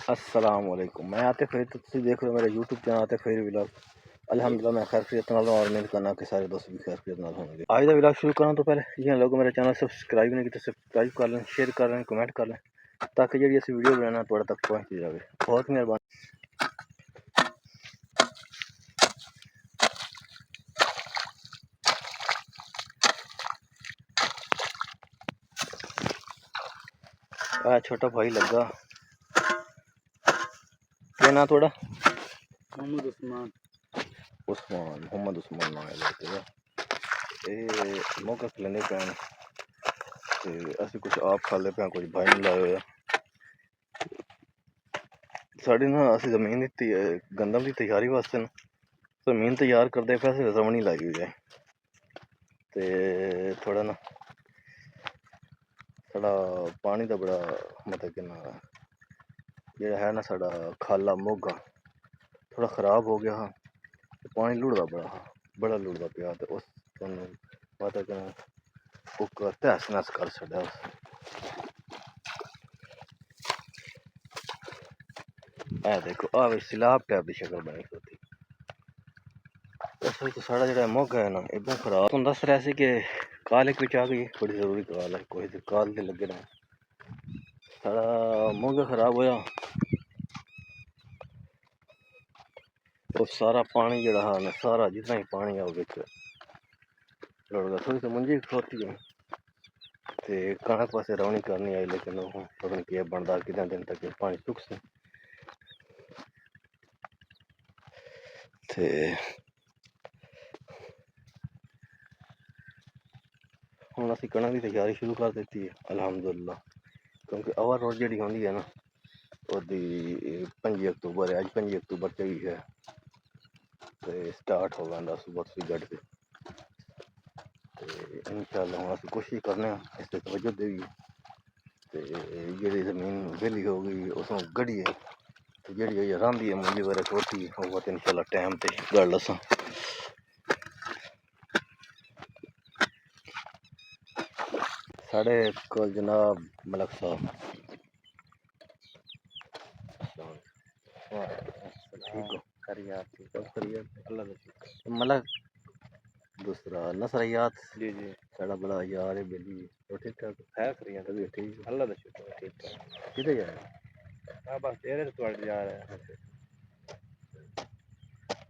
अस्सलामुअलैकुम। मैं आतिफ फरीद, तो तुम देख रहे हो मेरा YouTube channel Atif Farid vlog. अल्हम्दुलिल्लाह मैं खैर खैरियत नाल और उम्मीद करना कि सारे दोस्त भी खैर खैरियत नाल होंगे। आज का व्लॉग शुरू करूँ तो पहले जिन लोग मेरे चैनल सब्सक्राइब नहीं किए सब्सक्राइब कर लें, शेयर कर लें, कमेंट कर लें ताकि जी अस वीडियो बनाना थोड़े तक पहुँच जाए। बहुत मेहरबानी। छोटा भाई लगा, क्या ना थोड़ा मोहम्मद उस्मान मोहम्मद उस्मान नाम है लड़के का। ये मौका खिलाने पे असं कुछ आप खा ले पे कुछ भाई नहीं लाए हुए। साड़ी ना असं जमीन की गंदम की तैयारी वास्ते ना जमीन तैयार करते पैसे रमनी लाई हुई है। तो थोड़ा ना साड़ा पानी का बड़ा मतलब कि ना जो है ना साड़ा खाला मोगा थोड़ा खराब हो गया हाँ। तो पानी लुढ़दा बड़ा लुढ़दा पिया। तो उस मतलब कि तहस नहस कर छड़ा। देखो आ सैलाब टाइप की शक्ल बनी होती। असल तो साड़ा जो मोगा है ना एकदम खराब। तुम दस रहे सी कि काल एक आ गई, बड़ी जरूरी काल है, कोई काल के लगे रहे साड़ा मोगा खराब होया। तो सारा पानी जड़ा है सारा जितना ही पानी है वो लुढ़ गया। थोड़ी तो मुंजी खलोती है तो कणक पासे रौनी करनी आई, लेकिन पता नहीं क्या बनता कितने दिन तक पानी सुख से। हम असी कणक की तैयारी शुरू कर दी है अल्हम्दुलिल्लाह, क्योंकि अवर रोड जी होंगी है ना वो 5 अक्तूबर है। अज 5 अक्तूबर चढ़ी है तो स्टार्ट हो गया सुबह सुबह गढ़ के। इंशाअल्लाह हम अस कोशिश करने इस पर तवज्जो देगी तो जी जमीन वेली हो गई उसमें गढ़िए तो जी रांधी है मुंजी वगैरह छोटी वो तो इंशाअल्लाह टाइम से गढ़ लसा। साढ़े को जनाब मलक साहब ठीक हो मलक दूसरा नसरियात जी जी साड़ा बड़ा यार है बेली वो ठीक ठाक है खरिया तभी ठीक अल्लाह का शुक्र ठीक ठाक। किधर जा रहे हाँ बस तेरे तो अड़ जा रहा है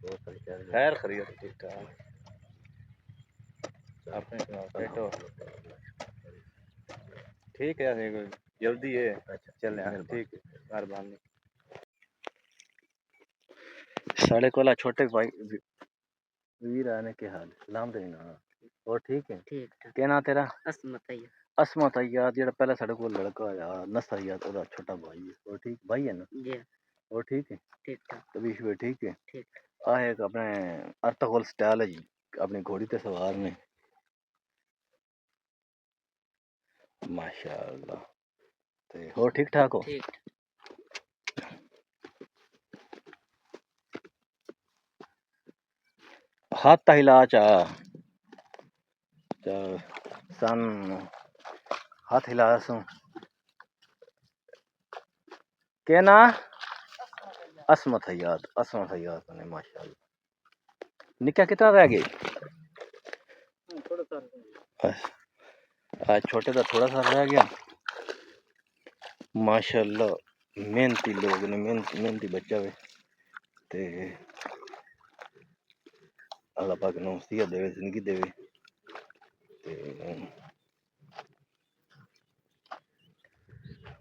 बहुत सारे शहर में खैर खरिया ठीक ठाक। अपने सुनाओ सेट हो ठीक है कोई जल्दी है अच्छा चलने मेहरबानी। ठीक है मेहरबानी। साढ़े कोला छोटे भाई वीर आने के हाल सलाम देना और ठीक है ठीक ठाक। क्या ना तेरा असमत असमत अय्याद जेड़ा पहले साढ़े को लड़का आया नसर अय्याद ओदा छोटा भाई है वो ठीक भाई है ना जी वो ठीक है ठीक ठाक तबीश भी ठीक है। ठीक आ एक अपने अर्तगोल स्टाइल है जी अपनी घोड़ी ते सवार ने माशाअल्लाह। ते हो ठीक ठाक हो ठीक हाथ हिला चा सन हाथ हिला सू के ना असमत हयात ने माशाअल्लाह। निक्का कितना रह गए थोड़ा सा आज छोटे का थोड़ा सा रह गया। माशाअल्लाह मेहनती लोग ने मेहनती बच्चा वे ते अल्लाह पाक नु सेहत देवे जिंदगी देवे ते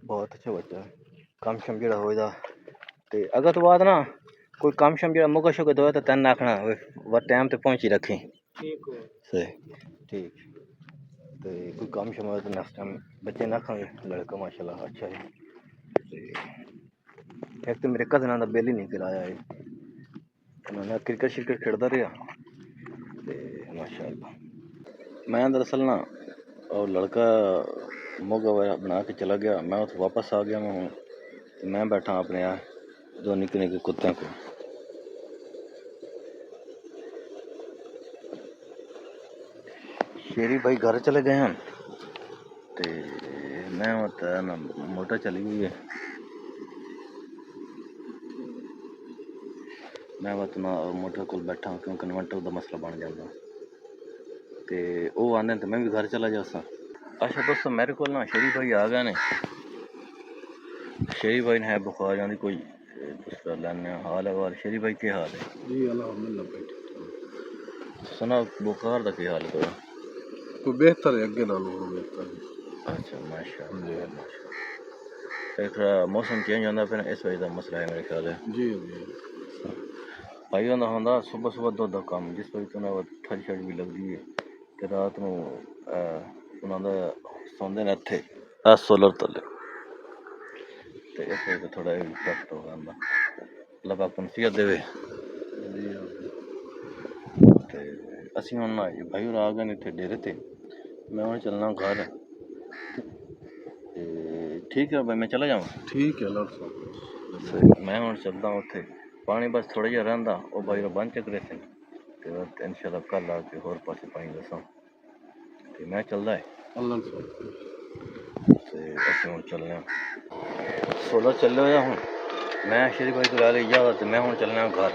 बहुत अच्छा बच्चा है। कम शम जेड़ा होएदा ते अगर तो बात ना कोई कम शम जेड़ा मुका शुका दोया तो तन आखना व टाइम ते पहुंची रखें ठीक हो सही ठीक ते कोई कम शम होए तो नेक्स्ट टाइम बच्चे ना खाएंगे लड़का माशाल्लाह अच्छा है। एक तो मेरे कजन का बिल ही नहीं कराया है उन्होंने क्रिकेट शिरकेट खेलता रहा माशाअल्लाह। मैं दरअसल ना और लड़का मोगा वगैरह बना के चला गया मैं उस वापस आ गया मैं हूँ तो मैं बैठा अपने यहाँ दो निक्के निक्के कुत्तों को। शेरी भाई घर चले गए हैं तो मैं ना मोटर चली हुई है मैं बस ना मोटर को बैठा क्योंकि इन्वर्टर का मसला बन जाता तो वो आने तो मैं भी घर चला जासा। अच्छा दोस्तों मेरे को ना शरीफ भाई आ गए ने। शरीफ भाई ने है बुखार यानी कोई दूसरा लाने हाल है और शरीफ भाई क्या हाल है? जी अल्हम्दुलिल्लाह भाई ठीक सुना बुखार का क्या हाल है तो? कोई बेहतर है अगे नालों बेहतर है। अच्छा माशाअल्लाह जी माशाअल्लाह। एक मौसम चेंज होता पे ना इस वजह का मसला है मेरे ख्याल है। जी जी भाई होंदा सुबह सुबह दुध का कम जिस वजह तो ना ठंड शड़ भी लगती है तो रात को उन्होंने सौंदे ने इत्थे सोलर तले तो इस वजह तो थोड़ा इफेक्ट हो जाता। अल्लाह पाक नसीहत देवे। जी ते असीं हुण भाई होर आ गए ने इत्थे डेरे ते मैं हुण चलना घर ते ठीक है भाई मैं चला जावां। ठीक है डॉक्टर साहब सही मैं हुण चलदा उत्थे पानी बस थोड़ा जिहा रहिंदा ओह् भाई होर बंद चक्करे सी ते इंशाअल्लाह कल आके होर पासे पानी दस्सां ते मैं चलदा है अल्लाह साहब ते असीं हुण चलने आं सोलर चले होया हुण मैं शरीफ भाई को ले इ'यै ते मैं हुण चलना घर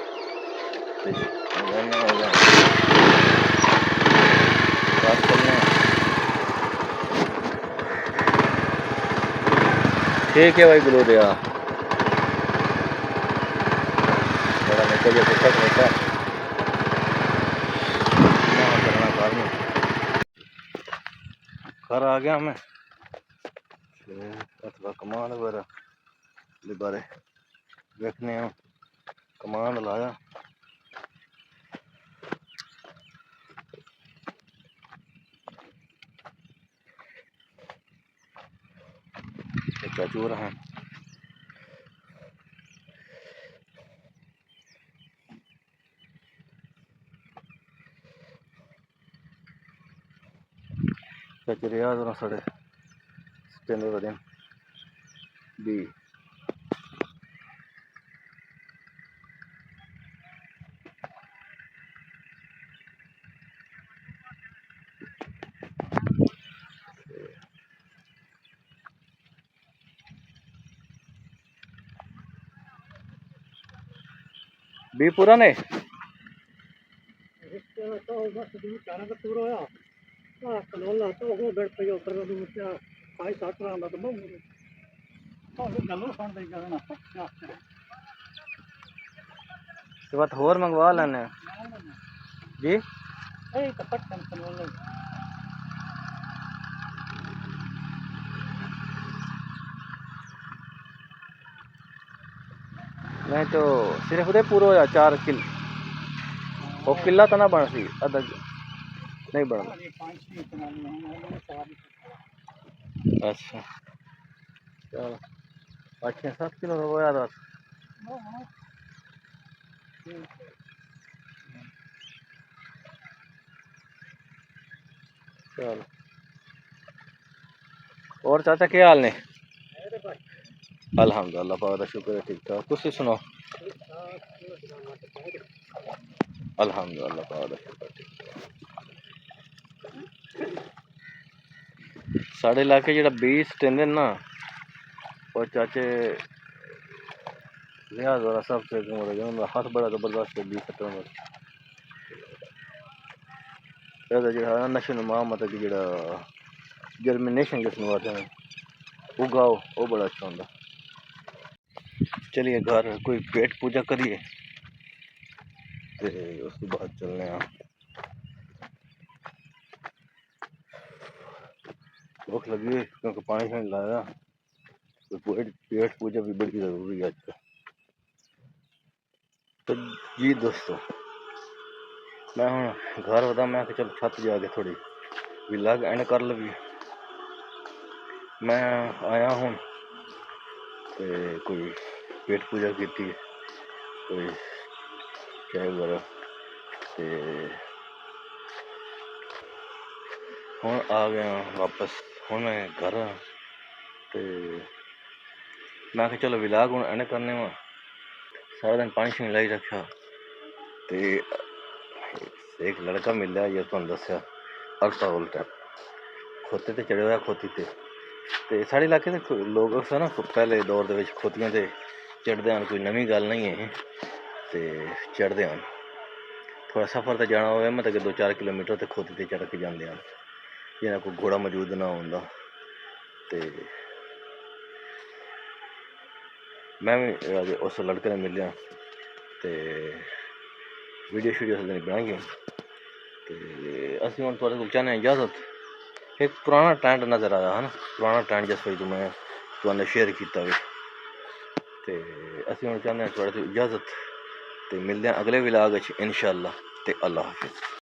ते घर चलने आं। ठीक है भाई बोलो दिया बड़ा निकल गया पुट्ठा कनेटा मैं चलना घर में। घर आ गया मैं अथवा कमान वगैरह बारे देखने कमान लाया चाचू हैं चाचू रियाज होना साढ़े दिन दिन भी पूरा ने बात होर मंगवा लेने जी नहीं तो सिर्फ उदय पूरा होया 4 किल वो किला तो ना बन सी अदा नहीं बन। अच्छा चलो 5-7 किलो हो गया था। चलो और चाचा क्या हाल ने? अल्हम्दुलिल्लाह पाक दा शुक्र है ठीक ठाक तुसी सुनाओ? अल्हम्दुलिल्लाह पाक दा शुक्र ठीक ठाक। साढ़े इलाके जेह्ड़ा बीज स्टेंदे ना और चाचे लिहाज वाला सब से हाथ बड़ा जबरदस्त है बीज सट्टन जेह्ड़ा नशो नुमा मतलब कि जेह्ड़ा जर्मिनेशन जिसनूं आखदे ने उगाओ वो बड़ा अच्छा होंदा। चलिए घर कोई पेट पूजा करिए ते उस तो बाद चलने भुख लगी है क्योंकि पानी शानी लाया तो पेट पूजा भी बड़ी जरूरी है आजकल। तो जी दोस्तों मैं हूँ घर वदा मैं चल छत जाके थोड़ी विलाग एंड कर लगी मैं आया हूँ तो कोई पेट पूजा की कोई चाय वगैरह तो हूँ आ गया वापस हूँ मैं घर तो मैं चलो विलाग हूँ एंड करने वा सारा दिन पानी शानी लाई रखा तो एक लड़का मिला ये तुम दसिया अल्टा उल्टा खोते ते चढ़े हुआ खोती ते साढ़े इलाके दे लोग ना पहले दौर दे खोतियां ते चढ़दे हैं कोई नवीं गल नहीं है ਤੇ ਚੜ੍ਹਦੇ ਹਨ। ਥੋੜਾ ਸਫ਼ਰ ਤੇ ਜਾਣਾ ਹੋਵੇ ਮੈਂ ਤਾਂ 2-4 ਕਿਲੋਮੀਟਰ ਤੇ ਖੋਤੀ ਤੇ ਚੜ੍ਹ ਕੇ ਜਾਂਦੇ ਹਨ, ਜਿਹਨਾਂ ਕੋਲ ਘੋੜਾ ਮੌਜੂਦ ਨਾ ਹੁੰਦਾ। ਤੇ ਮੈਂ ਵੀ ਅੱਜ ਉਸ ਲੜਕੇ ਨੂੰ ਮਿਲਿਆ ਤੇ ਵੀਡੀਓ ਸ਼ੂਡੀਓ ਉਸ ਦਿਨ ਬਣਾਈ। ਤੇ ਅਸੀਂ ਹੁਣ ਤੁਹਾਡੇ ਕੋਲ ਚਾਹੁੰਦੇ ਹਾਂ ਇਜਾਜ਼ਤ। ਇੱਕ ਪੁਰਾਣਾ ਟੈਂਟ ਨਜ਼ਰ ਆਇਆ ਹਨ, ਪੁਰਾਣਾ ਟੈਂਟ ਜਿਸ ਵਿੱਚ ਮੈਂ ਤੁਹਾਨੂੰ ਸ਼ੇਅਰ ਕੀਤਾ ਵੇ। ਤੇ ਅਸੀਂ ਹੁਣ ਚਾਹੁੰਦੇ ਹਾਂ ਤੁਹਾਡੇ ਤੋਂ ਇਜਾਜ਼ਤ, ਤੇ ਮਿਲਦੇ ਹਾਂ ਅਗਲੇ ਵਲੌਗ ਵਿੱਚ ਇਨਸ਼ਾ ਅੱਲਾ। ਤੇ ਅੱਲਾ ਹਾਫਿਜ਼।